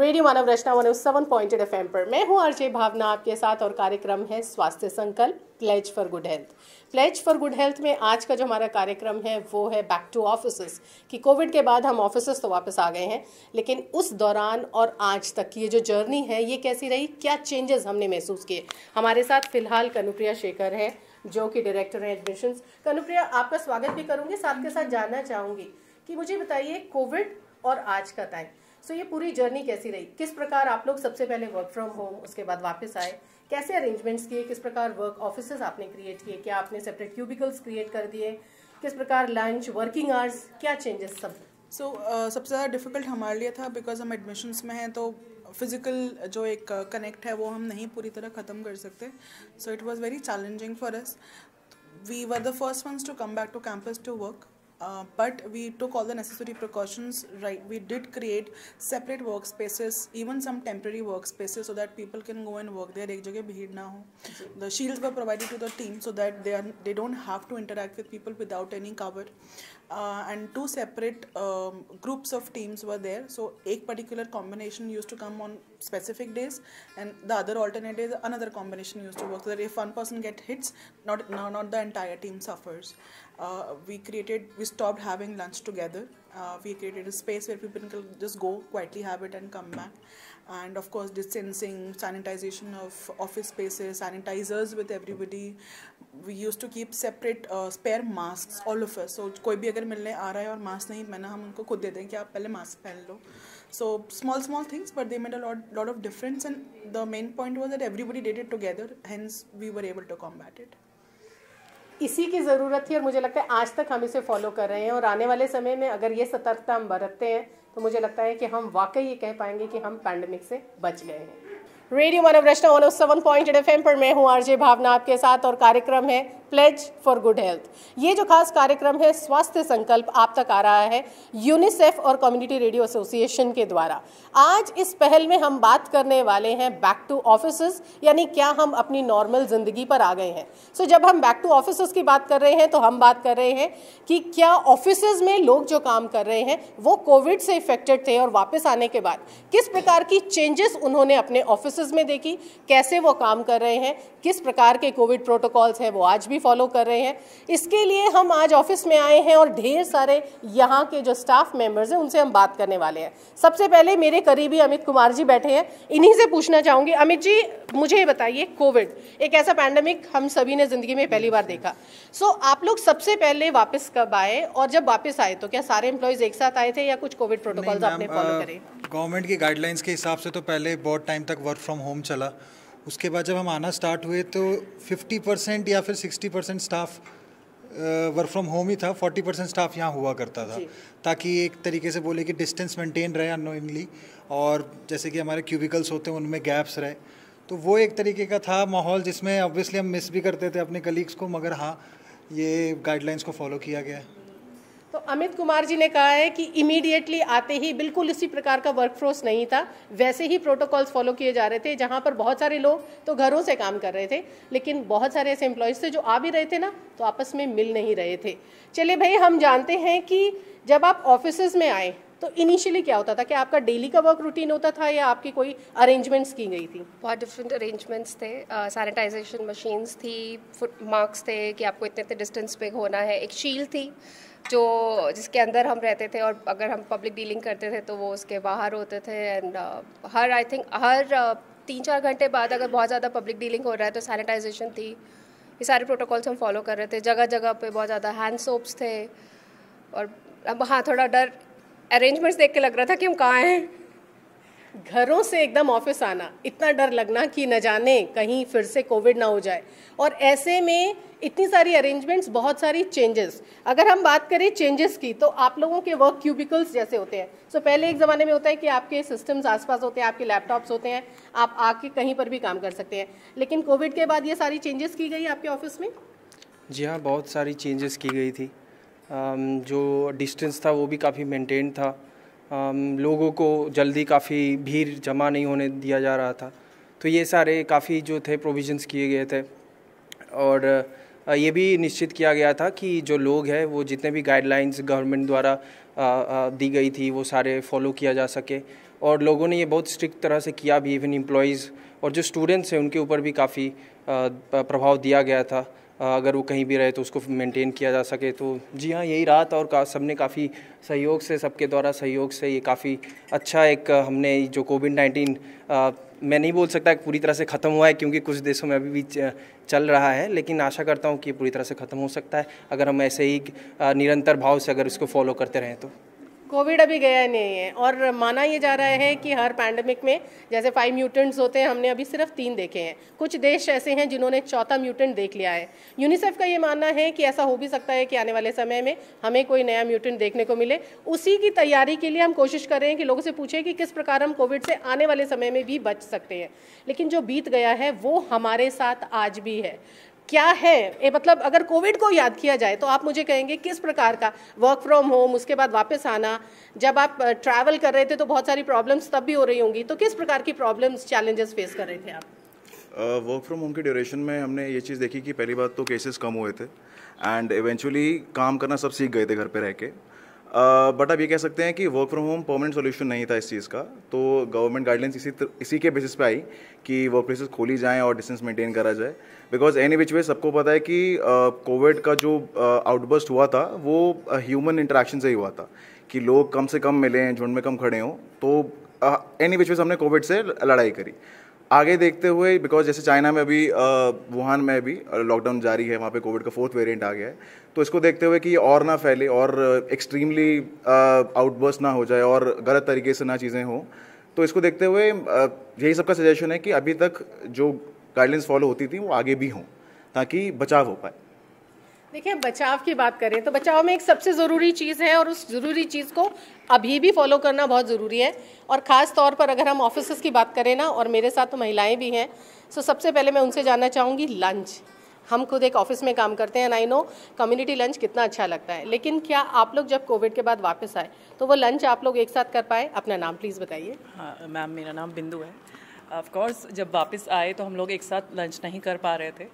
Radio मानव रचना 107.8 FM पर मैं हूं आरजे भावना आपके साथ और कार्यक्रम है स्वास्थ्य संकल्प pledge for good health. Pledge for good health में आज का जो हमारा कार्यक्रम है वो है बैक टू ऑफिसेस कि कोविड के बाद हम ऑफिसेस तो वापस आ गए हैं, लेकिन उस दौरान और आज तक की ये जो जर्नी है ये कैसी रही, क्या चेंजेस हमने महसूस किए। हमारे साथ फिलहाल कनुप्रिया शेखर है जो कि डायरेक्टर है एडमिशंस। कनुप्रिया, आपका स्वागत भी करूंगी, साथ के साथ जानना चाहूंगी कि मुझे बताइए कोविड और आज का टाइम, सो ये पूरी जर्नी कैसी रही, किस प्रकार आप लोग सबसे पहले वर्क फ्रॉम होम उसके बाद वापस आए, कैसे अरेंजमेंट्स किए, किस प्रकार वर्क ऑफिसेस आपने क्रिएट किए, क्या आपने सेपरेट क्यूबिकल्स क्रिएट कर दिए, किस प्रकार लंच, वर्किंग आवर्स, क्या चेंजेस सब। सबसे ज़्यादा डिफ़िकल्ट हमारे लिए था बिकॉज हम एडमिशन्स में हैं, तो फिज़िकल जो एक कनेक्ट है वो हम नहीं पूरी तरह ख़त्म कर सकते। So it was very challenging for us. We were the first ones to come back to campus to work. But we took all the necessary precautions, right? We did create separate workspaces, even some temporary workspaces, so that people can go and work there. एक जगह भीड़ ना हो. The shields were provided to the team so that they don't have to interact with people without any cover. And two separate groups of teams were there. So एक particular combination used to come on specific days, and the other alternate days another combination used to work. So that if one person get hits, not the entire team suffers. We stopped having lunch together. We created a space where people can just go quietly, have it and come back. And of course distancing, sanitization of office spaces, sanitizers with everybody. We used to keep separate spare masks, all of us. So कोई भी अगर मिलने आ रहा है और mask नहीं पहना, हम उनको खुद दे दें कि आप पहले मास्क पहन लो. So small things, but they made a lot of difference, and the main point was that everybody did it together, hence we were able to combat it. इसी की ज़रूरत थी और मुझे लगता है आज तक हम इसे फॉलो कर रहे हैं, और आने वाले समय में अगर ये सतर्कता हम बरतते हैं तो मुझे लगता है कि हम वाकई ये कह पाएंगे कि हम पैंडेमिक से बच गए हैं। रेडियो मानव रचना 107.8 FM पर मैं हूँ आरजे भावना आपके साथ और कार्यक्रम है प्लेज फॉर गुड हेल्थ। ये जो खास कार्यक्रम है स्वास्थ्य संकल्प आप तक आ रहा है यूनिसेफ और कम्युनिटी रेडियो एसोसिएशन के द्वारा। आज इस पहल में हम बात करने वाले हैं बैक टू ऑफिसेस, यानी क्या हम अपनी नॉर्मल जिंदगी पर आ गए हैं। सो जब हम बैक टू ऑफिसेस की बात कर रहे हैं तो हम बात कर रहे हैं कि क्या ऑफिसेज में लोग जो काम कर रहे हैं वो कोविड से इफेक्टेड थे और वापस आने के बाद किस प्रकार की चेंजेस उन्होंने अपने ऑफिसेज में देखी, कैसे वो काम कर रहे हैं, किस प्रकार के कोविड प्रोटोकॉल्स हैं वो आज भी फॉलो कर रहे हैं। इसके लिए हम आज ऑफिस में आए हैं और ढेर सारे यहाँ के जो स्टाफ मेंबर्स हैं उनसे हम बात करने वाले हैं। सबसे पहले मेरे करीबी अमित कुमार जी बैठे हैं, इन्हीं से पूछना चाहूँगी। अमित जी, मुझे ये बताइए, कोविड एक ऐसा पैंडेमिक हम सभी ने ज़िंदगी में पहली बार देखा। सो आप लोग सबसे पहले वापस कब आए, और जब वापस आए तो क्या सारे एम्प्लॉयज़ एक साथ आए थे या कुछ कोविड प्रोटोकॉल्स आपने फॉलो करे? गवर्नमेंट की गाइडलाइंस के हिसाब से तो पहले बहुत टाइम तक वर्क फ्रॉम होम चला। उसके बाद जब हम आना स्टार्ट हुए तो 50% या फिर 60% स्टाफ वर्क फ्रॉम होम ही था, 40% स्टाफ यहाँ हुआ करता था, ताकि एक तरीके से बोले कि डिस्टेंस मेंटेन रहे अननोइंगली, और जैसे कि हमारे क्यूबिकल्स होते हैं उनमें गैप्स रहे। तो वो एक तरीके का था माहौल जिसमें ऑब्वियसली हम मिस भी करते थे अपने कलीग्स को, मगर हाँ ये गाइडलाइंस को फॉलो किया गया है। तो अमित कुमार जी ने कहा है कि इमीडिएटली आते ही बिल्कुल इसी प्रकार का वर्कफोर्स नहीं था, वैसे ही प्रोटोकॉल्स फॉलो किए जा रहे थे, जहां पर बहुत सारे लोग तो घरों से काम कर रहे थे, लेकिन बहुत सारे ऐसे एम्प्लॉयज़ थे जो आ भी रहे थे ना तो आपस में मिल नहीं रहे थे। चलिए भाई, हम जानते हैं कि जब आप ऑफिसेज में आए तो इनिशियली क्या होता था, क्या आपका डेली का वर्क रूटीन होता था या आपकी कोई अरेंजमेंट्स की गई थी? बहुत डिफरेंट अरेंजमेंट्स थे। सैनिटाइजेशन मशीन्स थी, फुट मार्क्स थे कि आपको इतने इतने डिस्टेंस पे होना है, एक शील्ड थी जिसके अंदर हम रहते थे, और अगर हम पब्लिक डीलिंग करते थे तो वो उसके बाहर होते थे। एंड हर 3-4 घंटे बाद अगर बहुत ज़्यादा पब्लिक डीलिंग हो रहा है तो सैनिटाइजेशन थी। ये सारे प्रोटोकॉल्स हम फॉलो कर रहे थे। जगह जगह पे बहुत ज़्यादा हैंड सोप्स थे, और अब हाँ थोड़ा डर, अरेंजमेंट्स देख के लग रहा था कि हम कहाँ हैं। घरों से एकदम ऑफिस आना, इतना डर लगना कि न जाने कहीं फिर से कोविड ना हो जाए, और ऐसे में इतनी सारी अरेंजमेंट्स, बहुत सारी चेंजेस। अगर हम बात करें चेंजेस की तो आप लोगों के वर्क क्यूबिकल्स जैसे होते हैं, सो पहले एक ज़माने में होता है कि आपके सिस्टम्स आसपास होते हैं, आपके लैपटॉप्स होते हैं, आप आके कहीं पर भी काम कर सकते हैं, लेकिन कोविड के बाद ये सारी चेंजेस की गई आपके ऑफिस में? जी हाँ, बहुत सारी चेंजेस की गई थी। जो डिस्टेंस था वो भी काफ़ी मेंटेन था। लोगों को जल्दी काफ़ी भीड़ जमा नहीं होने दिया जा रहा था, तो ये सारे काफ़ी जो थे प्रोविजंस किए गए थे। और ये भी निश्चित किया गया था कि जो लोग हैं वो जितने भी गाइडलाइंस गवर्नमेंट द्वारा दी गई थी वो सारे फॉलो किया जा सके। और लोगों ने ये बहुत स्ट्रिक्ट तरह से किया भी, इवन एम्प्लॉयज़ और जो स्टूडेंट्स हैं उनके ऊपर भी काफ़ी प्रभाव दिया गया था। अगर वो कहीं भी रहे तो उसको मेंटेन किया जा सके। तो जी हाँ, यही रहा था और सबने काफ़ी सहयोग से, सबके द्वारा सहयोग से ये काफ़ी अच्छा एक हमने जो कोविड-19 मैं नहीं बोल सकता कि पूरी तरह से ख़त्म हुआ है, क्योंकि कुछ देशों में अभी भी चल रहा है, लेकिन आशा करता हूँ कि पूरी तरह से ख़त्म हो सकता है अगर हम ऐसे ही निरंतर भाव से अगर इसको फॉलो करते रहें तो। कोविड अभी गया नहीं है और माना ये जा रहा है कि हर पैंडेमिक में जैसे 5 म्यूटेंट्स होते हैं, हमने अभी सिर्फ 3 देखे हैं। कुछ देश ऐसे हैं जिन्होंने 4था म्यूटेंट देख लिया है। यूनिसेफ का ये मानना है कि ऐसा हो भी सकता है कि आने वाले समय में हमें कोई नया म्यूटेंट देखने को मिले। उसी की तैयारी के लिए हम कोशिश कर रहे हैं कि लोगों से पूछें कि किस प्रकार हम कोविड से आने वाले समय में भी बच सकते हैं। लेकिन जो बीत गया है वो हमारे साथ आज भी है। क्या है मतलब अगर कोविड को याद किया जाए तो आप मुझे कहेंगे किस प्रकार का वर्क फ्रॉम होम, उसके बाद वापस आना, जब आप ट्रैवल कर रहे थे तो बहुत सारी प्रॉब्लम्स तब भी हो रही होंगी, तो किस प्रकार की प्रॉब्लम्स, चैलेंजेस फेस कर रहे थे आप? वर्क फ्रॉम होम की ड्यूरेशन में हमने ये चीज़ देखी कि पहली बात तो केसेस कम हुए थे एंड इवेंचुअली काम करना सब सीख गए थे घर पे रह के। बट अब ये कह सकते हैं कि work from home permanent solution नहीं था इस चीज़ का। तो गवर्नमेंट गाइडलाइंस इसी के बेसिस पे आई कि वर्क प्लेसेस खोली जाएँ और डिस्टेंस मेंटेन करा जाए। बिकॉज एनी विच वे सबको पता है कि कोविड का जो आउटबर्स्ट हुआ था वो ह्यूमन इंटरेक्शन से ही हुआ था, कि लोग कम से कम मिलें, झुंड में कम खड़े हों। तो एनी विच वे हमने कोविड से लड़ाई करी। आगे देखते हुए, बिकॉज जैसे चाइना में अभी वुहान में भी लॉकडाउन जारी है, वहाँ पे कोविड का 4th वेरिएंट आ गया है, तो इसको देखते हुए कि ये और ना फैले और एक्सट्रीमली आउटबर्स्ट ना हो जाए और गलत तरीके से ना चीज़ें हों, तो इसको देखते हुए यही सबका सजेशन है कि अभी तक जो गाइडलाइंस फॉलो होती थी वो आगे भी हों ताकि बचाव हो पाए। देखिए, बचाव की बात करें तो बचाव में एक सबसे ज़रूरी चीज़ है और उस ज़रूरी चीज़ को अभी भी फॉलो करना बहुत ज़रूरी है। और ख़ास तौर पर अगर हम ऑफिस की बात करें ना, और मेरे साथ तो महिलाएं भी हैं, तो सबसे पहले मैं उनसे जानना चाहूँगी लंच। हम खुद एक ऑफिस में काम करते हैं, आई नो कम्युनिटी लंच कितना अच्छा लगता है, लेकिन क्या आप लोग जब कोविड के बाद वापस आए तो वो लंच आप लोग एक साथ कर पाए? अपना नाम प्लीज़ बताइए। हाँ मैम, मेरा नाम बिंदु है। ऑफ कोर्स जब वापस आए तो हम लोग एक साथ लंच नहीं कर पा रहे थे।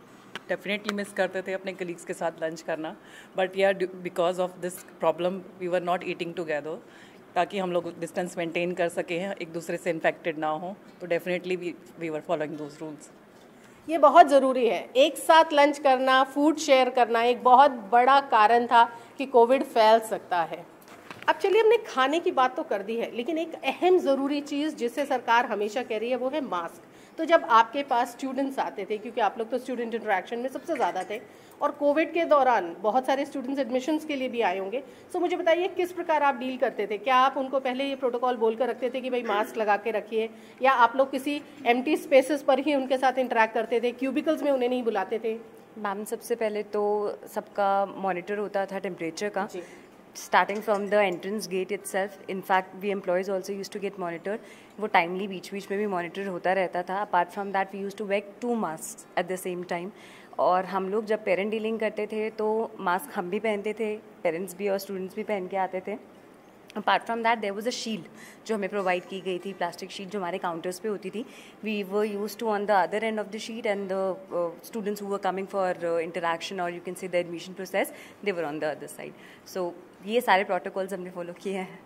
डेफिनेटली मिस करते थे अपने कलीग्स के साथ लंच करना, बट या because of this problem we were not eating together, ताकि हम लोग डिस्टेंस मेंटेन कर सके हैं, एक दूसरे से इन्फेक्टेड ना हो। तो definitely we were following those rules. ये बहुत ज़रूरी है। एक साथ लंच करना, फूड शेयर करना एक बहुत बड़ा कारण था कि कोविड फैल सकता है। अब चलिए, हमने खाने की बात तो कर दी है, लेकिन एक अहम ज़रूरी चीज़ जिससे सरकार हमेशा कह रही है वो है मास्क। तो जब आपके पास स्टूडेंट्स आते थे, क्योंकि आप लोग तो स्टूडेंट इंटरेक्शन में सबसे ज़्यादा थे, और कोविड के दौरान बहुत सारे स्टूडेंट्स एडमिशन्स के लिए भी आए होंगे, तो मुझे बताइए किस प्रकार आप डील करते थे? क्या आप उनको पहले ये प्रोटोकॉल बोल कर रखते थे कि भाई मास्क लगा के रखिए, या आप लोग किसी एम्प्टी स्पेसेस पर ही उनके साथ इंटरेक्ट करते थे, क्यूबिकल्स में उन्हें नहीं बुलाते थे? मैम, सबसे पहले तो सबका मॉनिटर होता था टेम्परेचर का, starting from the entrance gate itself. In fact, we employees also used to get monitored. वो टाइमली बीच बीच में भी मॉनिटर होता रहता था. Apart from that we used to wear 2 mask at the same time. और हम लोग जब पेरेंट डीलिंग करते थे तो मास्क हम भी पहनते थे, पेरेंट्स भी और स्टूडेंट्स भी पहन के आते थे. Apart from that there was a shield जो हमें प्रोवाइड की गई थी, प्लास्टिक शीट जो हमारे काउंटर्स पे होती थी. We were use to on the other end of the sheet and the students who were coming for interaction और you can say the admission process, they were on the other side. So ये सारे protocols हमने follow किए हैं.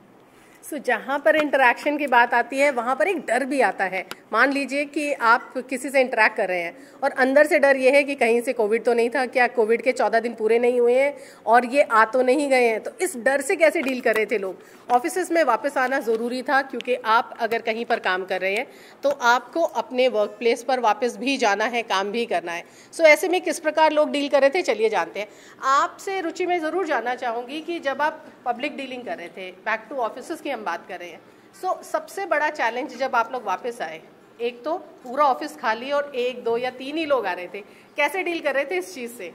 सो जहाँ पर interaction की बात आती है वहाँ पर एक डर भी आता है. मान लीजिए कि आप किसी से इंटरेक्ट कर रहे हैं और अंदर से डर ये है कि कहीं से कोविड तो नहीं था, क्या कोविड के 14 दिन पूरे नहीं हुए हैं और ये आ तो नहीं गए हैं. तो इस डर से कैसे डील कर रहे थे लोग? ऑफिस में वापस आना ज़रूरी था, क्योंकि आप अगर कहीं पर काम कर रहे हैं तो आपको अपने वर्क प्लेस पर वापस भी जाना है, काम भी करना है. सो ऐसे में किस प्रकार लोग डील कर रहे थे, चलिए जानते हैं. आपसे रुचि मैं ज़रूर जानना चाहूँगी कि जब आप पब्लिक डीलिंग कर रहे थे, बैक टू ऑफिस की हम बात कर रहे हैं, सो सबसे बड़ा चैलेंज जब आप लोग वापस आए, एक तो पूरा ऑफिस खाली और 1, 2 या 3 ही लोग आ रहे थे, कैसे डील कर रहे थे इस चीज़ से?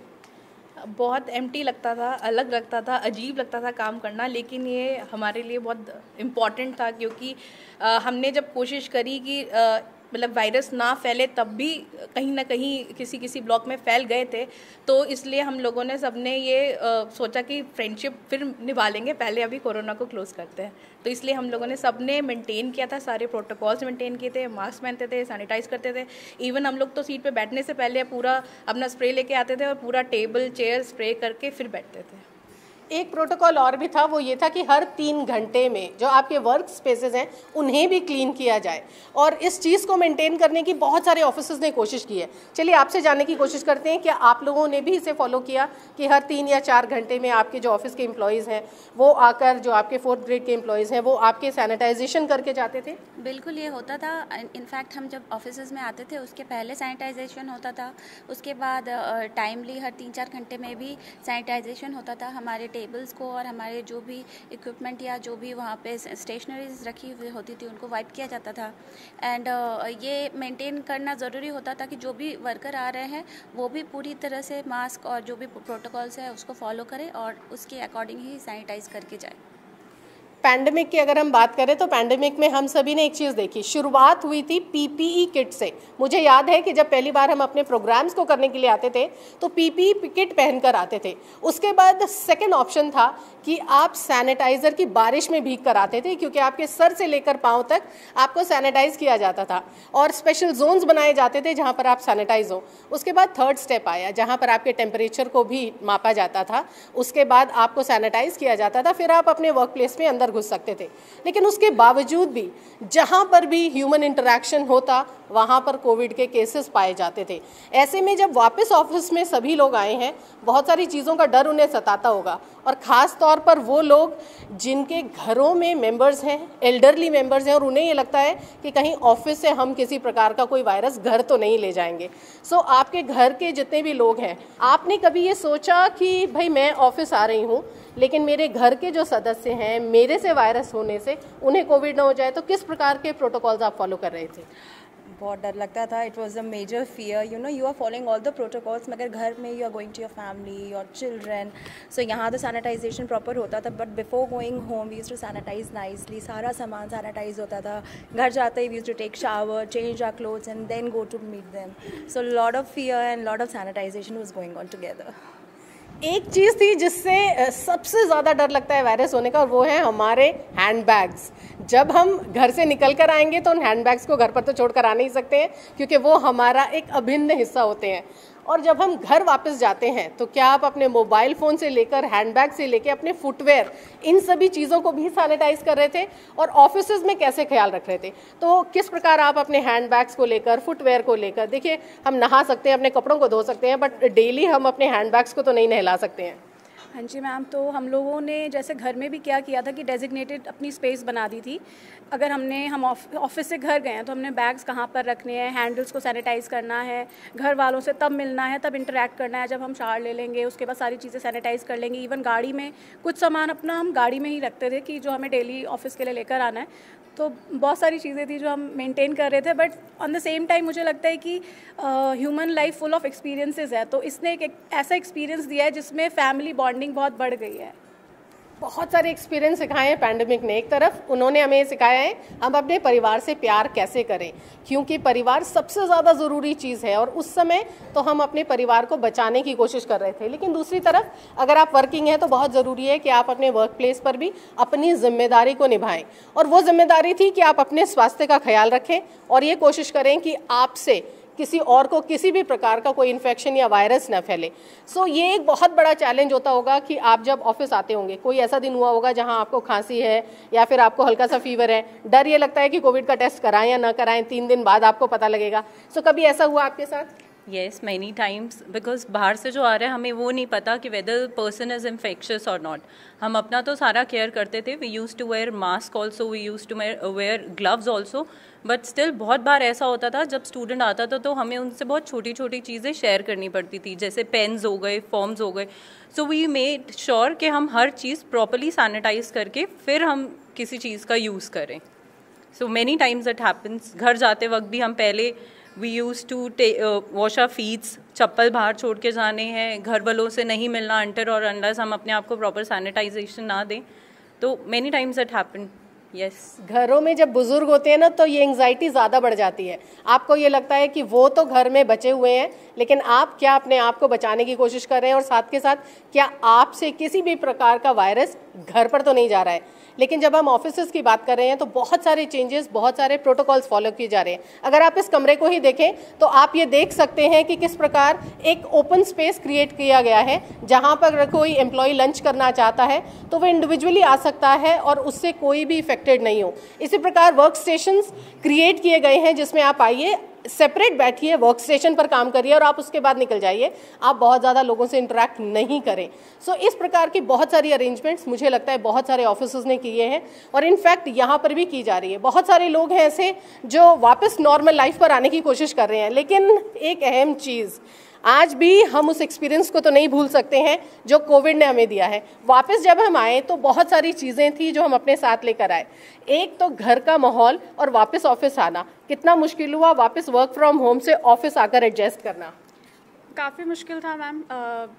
बहुत एम्प्टी लगता था, अलग लगता था, अजीब लगता था काम करना, लेकिन ये हमारे लिए बहुत इम्पॉर्टेंट था, क्योंकि हमने जब कोशिश करी कि मतलब वायरस ना फैले, तब भी कहीं ना कहीं किसी ब्लॉक में फैल गए थे. तो इसलिए हम लोगों ने सबने ये सोचा कि फ्रेंडशिप फिर निभा लेंगे, पहले अभी कोरोना को क्लोज करते हैं. तो इसलिए हम लोगों ने सबने मेंटेन किया था, सारे प्रोटोकॉल्स मेंटेन किए थे, मास्क पहनते थे, सैनिटाइज करते थे. इवन हम लोग तो सीट पे बैठने से पहले पूरा अपना स्प्रे लेके आते थे और पूरा टेबल चेयर स्प्रे करके फिर बैठते थे. एक प्रोटोकॉल और भी था, वो ये था कि हर 3 घंटे में जो आपके वर्क स्पेसेस हैं उन्हें भी क्लीन किया जाए, और इस चीज़ को मेंटेन करने की बहुत सारे ऑफिसर्स ने कोशिश की है। चलिए आपसे जानने की कोशिश करते हैं कि आप लोगों ने भी इसे फॉलो किया कि हर 3 या 4 घंटे में आपके जो ऑफिस के एम्प्लॉयज़ हैं वो आकर, जो आपके 4th ग्रेड के एम्प्लॉयज़ हैं वो आपके सैनिटाइजेशन करके जाते थे? बिल्कुल ये होता था। इनफैक्ट हम जब ऑफिस में आते थे उसके पहले सैनिटाइजेशन होता था, उसके बाद टाइमली हर 3-4 घंटे में भी सैनिटाइजेशन होता था। हमारे टेबल्स को और हमारे जो भी इक्विपमेंट या जो भी वहाँ पे स्टेशनरीज रखी हुई होती थी उनको वाइप किया जाता था। एंड ये मेंटेन करना ज़रूरी होता था कि जो भी वर्कर आ रहे हैं वो भी पूरी तरह से मास्क और जो भी प्रोटोकॉल्स है उसको फॉलो करें और उसके अकॉर्डिंग ही सैनिटाइज करके जाए। पैंडेमिक की अगर हम बात करें तो पैंडेमिक में हम सभी ने एक चीज़ देखी, शुरुआत हुई थी पीपीई किट से। मुझे याद है कि जब पहली बार हम अपने प्रोग्राम्स को करने के लिए आते थे तो पीपीई किट पहनकर आते थे। उसके बाद सेकंड ऑप्शन था कि आप सैनिटाइज़र की बारिश में भीग कर आते थे, क्योंकि आपके सर से लेकर पाँव तक आपको सैनिटाइज किया जाता था और स्पेशल जोन्स बनाए जाते थे जहाँ पर आप सैनिटाइज हो। उसके बाद थर्ड स्टेप आया जहाँ पर आपके टेम्परेचर को भी मापा जाता था, उसके बाद आपको सैनिटाइज किया जाता था, फिर आप अपने वर्क प्लेस में अंदर घुस सकते थे। लेकिन उसके बावजूद भी जहां पर भी ह्यूमन इंटरेक्शन होता वहां पर कोविड के केसेस पाए जाते थे। ऐसे में जब वापस ऑफिस में सभी लोग आए हैं, बहुत सारी चीज़ों का डर उन्हें सताता होगा, और ख़ास तौर पर वो लोग जिनके घरों में मेंबर्स हैं, एल्डरली मेंबर्स हैं, और उन्हें ये लगता है कि कहीं ऑफिस से हम किसी प्रकार का कोई वायरस घर तो नहीं ले जाएंगे। सो आपके घर के जितने भी लोग हैं, आपने कभी ये सोचा कि भाई मैं ऑफिस आ रही हूँ लेकिन मेरे घर के जो सदस्य हैं, मेरे से वायरस होने से उन्हें कोविड ना हो जाए, तो किस प्रकार के प्रोटोकॉल्स आप फॉलो कर रहे थे? बहुत डर लगता था। It was a major fear, you are following all the protocols, मगर घर में you are going to your family, your children, so यहाँ तो सैनिटाइजेशन प्रॉपर होता था, but before going home we used to sanitize nicely. सारा सामान sanitize होता था। घर जाते ही we used to take shower, change our clothes and then go to meet them. So lot of fear and lot of sanitization was going on together. एक चीज़ थी जिससे सबसे ज़्यादा डर लगता है वायरस होने का, और वो है हमारे हैंडबैग्स। जब हम घर से निकल कर आएंगे तो उन हैंडबैग्स को घर पर तो छोड़ कर आ नहीं सकते हैं, क्योंकि वो हमारा एक अभिन्न हिस्सा होते हैं। और जब हम घर वापस जाते हैं तो क्या आप अपने मोबाइल फ़ोन से लेकर, हैंडबैग से लेकर अपने फुटवेयर, इन सभी चीज़ों को भी सैनिटाइज कर रहे थे? और ऑफिसेज में कैसे ख्याल रख रहे थे? तो किस प्रकार आप अपने हैंडबैग्स को लेकर, फुटवेयर को लेकर, देखिए हम नहा सकते हैं, अपने कपड़ों को धो सकते हैं, बट डेली हम अपने हैंडबैग्स को तो नहीं नहला सकते हैं। हाँ जी मैम, तो हम लोगों ने जैसे घर में भी क्या किया था कि डेजिग्नेटेड अपनी स्पेस बना दी थी। अगर हम ऑफिस से घर गए हैं तो हमने बैग्स कहाँ पर रखने हैं, हैंडल्स को सैनिटाइज़ करना है, घर वालों से तब मिलना है, तब इंटरेक्ट करना है जब हम शावर ले लेंगे, उसके बाद सारी चीज़ें सैनिटाइज़ कर लेंगे। इवन गाड़ी में कुछ सामान अपना हम गाड़ी में ही रखते थे कि जो हमें डेली ऑफिस के लिए लेकर आना है। तो बहुत सारी चीज़ें थी जो हम मेंटेन कर रहे थे, but on the same time मुझे लगता है कि human life full of experiences है, तो इसने एक ऐसा एक्सपीरियंस दिया है जिसमें फैमिली बॉन्डिंग बहुत बढ़ गई है। बहुत सारे एक्सपीरियंस सिखाए हैं पैंडेमिक ने। एक तरफ उन्होंने हमें सिखाया है हम अपने परिवार से प्यार कैसे करें, क्योंकि परिवार सबसे ज़्यादा ज़रूरी चीज़ है, और उस समय तो हम अपने परिवार को बचाने की कोशिश कर रहे थे। लेकिन दूसरी तरफ अगर आप वर्किंग हैं तो बहुत ज़रूरी है कि आप अपने वर्क प्लेस पर भी अपनी जिम्मेदारी को निभाएं, और वो जिम्मेदारी थी कि आप अपने स्वास्थ्य का ख्याल रखें और ये कोशिश करें कि आपसे किसी और को किसी भी प्रकार का कोई इन्फेक्शन या वायरस न फैले। सो ये एक बहुत बड़ा चैलेंज होता होगा कि आप जब ऑफिस आते होंगे, कोई ऐसा दिन हुआ होगा जहां आपको खांसी है या फिर आपको हल्का सा फीवर है, डर ये लगता है कि कोविड का टेस्ट कराएं या ना कराएं, 3 दिन बाद आपको पता लगेगा। सो कभी ऐसा हुआ आपके साथ? येस, मैनी टाइम्स, बिकॉज बाहर से जो आ रहा है हमें वो नहीं पता कि वेदर पर्सन इज इन्फेक्शियस और नॉट। हम अपना तो सारा केयर करते थे, we used to wear mask also, we used to wear gloves also, but still बहुत बार ऐसा होता था जब स्टूडेंट आता था तो हमें उनसे बहुत छोटी छोटी चीज़ें शेयर करनी पड़ती थी, जैसे पेन्स हो गए, फॉर्म्स हो गए। सो वी मेड श्योर कि हम हर चीज़ प्रॉपरली सैनिटाइज करके फिर हम किसी चीज़ का यूज़ करें। So many times it happens. घर जाते वक्त भी हम पहले we use to wash our feets, चप्पल बाहर छोड़ के जाने हैं, घर वालों से नहीं मिलना अंटर और अनलेस हम अपने आप को प्रॉपर सैनिटाइजेशन ना दें। तो मैनी टाइम्स इट हैपन। घरों में जब बुजुर्ग होते हैं ना तो ये एंग्जाइटी ज़्यादा बढ़ जाती है। आपको ये लगता है कि वो तो घर में बचे हुए हैं, लेकिन आप क्या अपने आप को बचाने की कोशिश कर रहे हैं और साथ के साथ क्या आपसे किसी भी प्रकार का वायरस घर पर तो नहीं जा रहा है। लेकिन जब हम ऑफिसेस की बात कर रहे हैं तो बहुत सारे चेंजेस, बहुत सारे प्रोटोकॉल्स फॉलो किए जा रहे हैं। अगर आप इस कमरे को ही देखें तो आप ये देख सकते हैं कि किस प्रकार एक ओपन स्पेस क्रिएट किया गया है, जहां पर कोई एम्प्लॉय लंच करना चाहता है तो वो इंडिविजुअली आ सकता है और उससे कोई भी इफेक्टेड नहीं हो। इसी प्रकार वर्क स्टेशंस क्रिएट किए गए हैं जिसमें आप आइए, सेपरेट बैठिए, वर्क स्टेशन पर काम करिए और आप उसके बाद निकल जाइए। आप बहुत ज़्यादा लोगों से इंटरेक्ट नहीं करें। सो इस प्रकार की बहुत सारी अरेंजमेंट्स मुझे लगता है बहुत सारे ऑफिसर्स ने किए हैं और इनफैक्ट यहाँ पर भी की जा रही है। बहुत सारे लोग हैं ऐसे जो वापस नॉर्मल लाइफ पर आने की कोशिश कर रहे हैं, लेकिन एक अहम चीज़, आज भी हम उस एक्सपीरियंस को तो नहीं भूल सकते हैं जो कोविड ने हमें दिया है। वापस जब हम आए तो बहुत सारी चीज़ें थी जो हम अपने साथ लेकर आए। एक तो घर का माहौल और वापस ऑफिस आना, कितना मुश्किल हुआ वापस वर्क फ्रॉम होम से ऑफिस आकर एडजस्ट करना। काफ़ी मुश्किल था मैम,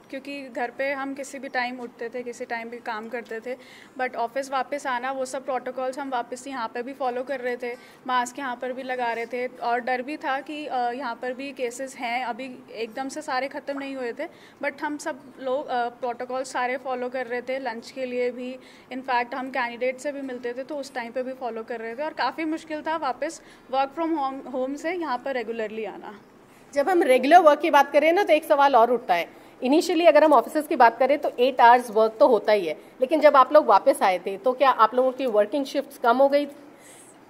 क्योंकि घर पे हम किसी भी टाइम उठते थे, किसी टाइम भी काम करते थे, बट ऑफिस वापस आना, वो सब प्रोटोकॉल्स हम वापस यहाँ पे भी फॉलो कर रहे थे, मास्क यहाँ पर भी लगा रहे थे और डर भी था कि यहाँ पर भी केसेस हैं, अभी एकदम से सारे ख़त्म नहीं हुए थे, बट हम सब लोग प्रोटोकॉल्स सारे फॉलो कर रहे थे। लंच के लिए भी इनफैक्ट हम कैंडिडेट से भी मिलते थे तो उस टाइम पर भी फॉलो कर रहे थे और काफ़ी मुश्किल था वापस वर्क फ्रॉम होम से यहाँ पर रेगुलरली आना। जब हम रेगुलर वर्क की बात करें ना तो एक सवाल और उठता है। इनिशियली अगर हम ऑफिसेस की बात करें तो 8 आवर्स वर्क तो होता ही है, लेकिन जब आप लोग वापस आए थे तो क्या आप लोगों की वर्किंग शिफ्ट्स कम हो गई?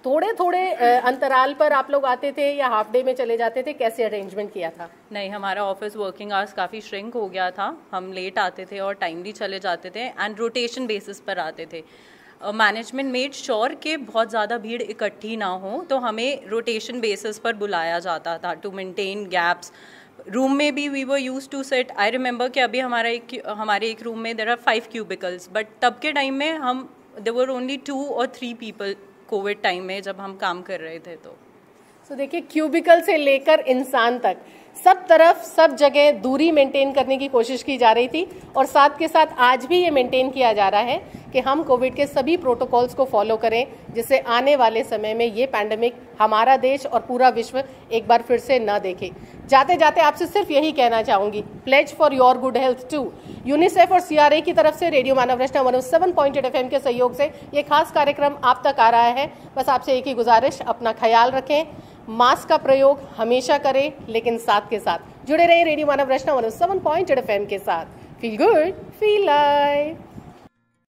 थोड़े थोड़े अंतराल पर आप लोग आते थे या हाफ डे में चले जाते थे? कैसे अरेंजमेंट किया था? नहीं, हमारा ऑफिस वर्किंग आवर्स काफ़ी श्रिंक हो गया था। हम लेट आते थे और टाइमली चले जाते थे एंड रोटेशन बेसिस पर आते थे। मैनेजमेंट मेड श्योर कि बहुत ज़्यादा भीड़ इकट्ठी ना हो, तो हमें रोटेशन बेसिस पर बुलाया जाता था टू मेंटेन गैप्स। रूम में भी we were use to set, I remember कि अभी हमारे एक रूम में देयर आर 5 क्यूबिकल्स, बट तब के टाइम में हम देयर वर ओनली 2 और 3 पीपल कोविड टाइम में जब हम काम कर रहे थे। तो देखिए, क्यूबिकल से लेकर इंसान तक सब तरफ सब जगह दूरी मेंटेन करने की कोशिश की जा रही थी और साथ के साथ आज भी ये मेंटेन किया जा रहा है कि हम कोविड के सभी प्रोटोकॉल्स को फॉलो करें, जिससे आने वाले समय में ये पैंडेमिक हमारा देश और पूरा विश्व एक बार फिर से न देखे। जाते जाते आपसे सिर्फ यही कहना चाहूंगी, pledge for your good health too. UNICEF और CRA की तरफ से रेडियो मानव रचना 107.8 FM के सहयोग से ये खास कार्यक्रम आप तक आ रहा है। बस आपसे एक ही गुजारिश, अपना ख्याल रखें, मास्क का प्रयोग हमेशा करें, लेकिन साथ के साथ जुड़े रहें रेडियो मानव रचना 107.8 FM के साथ। Feel good, feel live.